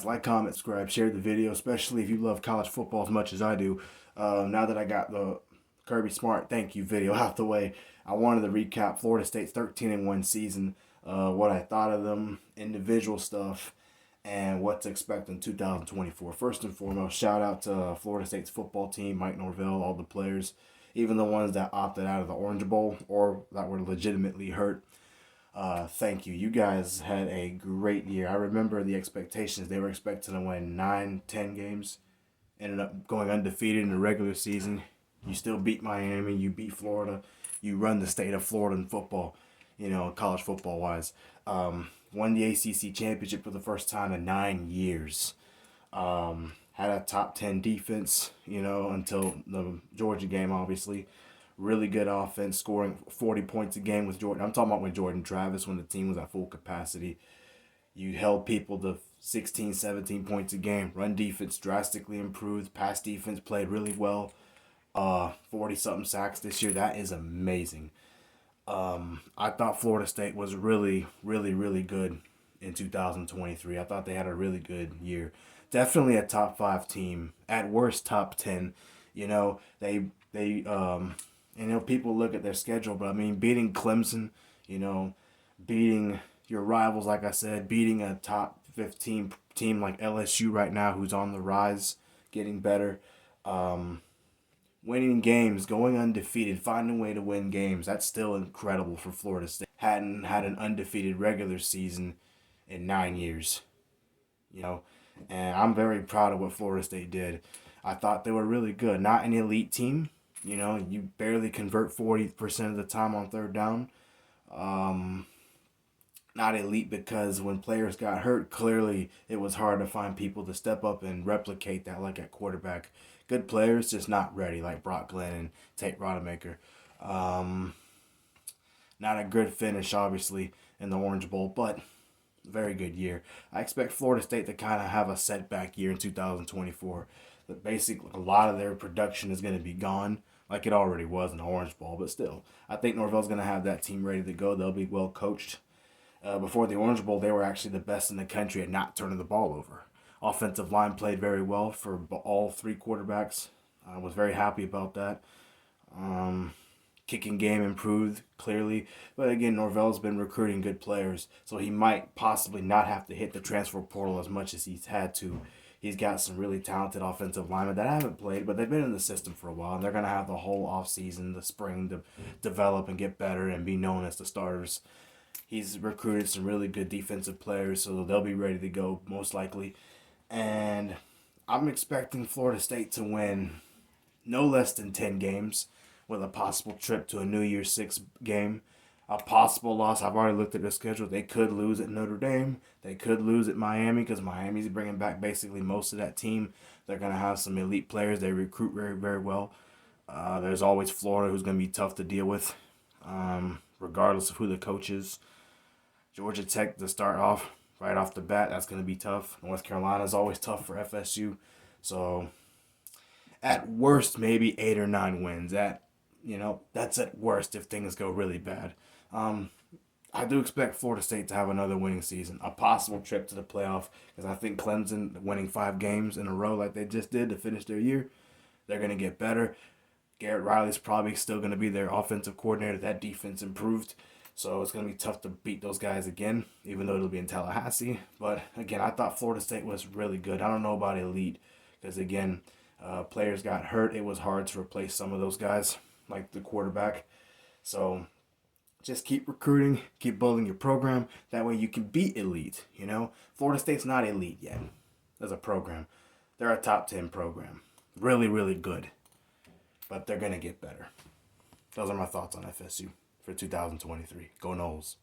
Like, comment, subscribe, share the video, especially if you love college football as much as I do. Now that I got the Kirby Smart thank you video out the way, I wanted to recap Florida State's 13-1 season, what I thought of them, individual stuff, and what to expect in 2024. First and foremost, shout out to Florida State's football team, Mike Norvell, all the players, even the ones that opted out of the Orange Bowl or that were legitimately hurt. Thank you. You guys had a great year. I remember the expectations. They were expecting to win 9, 10 games. Ended up going undefeated in the regular season. You still beat Miami. You beat Florida. You run the state of Florida in football, college football wise. Won the ACC championship for the first time in 9 years. Had a top 10 defense, until the Georgia game, obviously. Really good offense, scoring 40 points a game with Jordan. I'm talking about with Jordan Travis when the team was at full capacity. You held people to 16, 17 points a game. Run defense drastically improved. Pass defense played really well. 40-something sacks this year. That is amazing. I thought Florida State was really, really, really good in 2023. I thought they had a really good year. Definitely a top 5 team. At worst, top 10. People look at their schedule, but I mean, beating Clemson, beating your rivals, like I said, beating a top 15 team like LSU right now, who's on the rise, getting better, winning games, going undefeated, finding a way to win games. That's still incredible for Florida State. Hadn't had an undefeated regular season in 9 years, and I'm very proud of what Florida State did. I thought they were really good. Not an elite team. You barely convert 40% of the time on third down. Not elite because when players got hurt, clearly it was hard to find people to step up and replicate that, like at quarterback. Good players, just not ready, like Brock Glenn and Tate Rodemaker. Not a good finish, obviously, in the Orange Bowl, but very good year. I expect Florida State to kind of have a setback year in 2024. Basically, a lot of their production is going to be gone, like it already was in the Orange Bowl, but still. I think Norvell's going to have that team ready to go. They'll be well coached. Before the Orange Bowl, they were actually the best in the country at not turning the ball over. Offensive line played very well for all 3 quarterbacks. I was very happy about that. Kicking game improved, clearly. But again, Norvell's been recruiting good players, so he might possibly not have to hit the transfer portal as much as he's had to. He's got some really talented offensive linemen that haven't played, but they've been in the system for a while, and they're going to have the whole offseason, the spring, to develop and get better and be known as the starters. He's recruited some really good defensive players, so they'll be ready to go, most likely. And I'm expecting Florida State to win no less than 10 games with a possible trip to a New Year's Six game. A possible loss. I've already looked at their schedule. They could lose at Notre Dame. They could lose at Miami because Miami's bringing back basically most of that team. They're going to have some elite players. They recruit very, very well. There's always Florida, who's going to be tough to deal with, regardless of who the coach is. Georgia Tech to start off, right off the bat, that's going to be tough. North Carolina is always tough for FSU. So, at worst, maybe 8 or 9 wins. That's at worst if things go really bad. I do expect Florida State to have another winning season, a possible trip to the playoff, because I think Clemson winning 5 games in a row like they just did to finish their year, they're going to get better. Garrett Riley's probably still going to be their offensive coordinator. That defense improved, so it's going to be tough to beat those guys again, even though it'll be in Tallahassee. But again, I thought Florida State was really good. I don't know about elite, because again, players got hurt. It was hard to replace some of those guys, like the quarterback. So just keep recruiting, keep building your program. That way you can beat elite, Florida State's not elite yet as a program. They're a top 10 program. Really, really good. But they're going to get better. Those are my thoughts on FSU for 2023. Go Noles.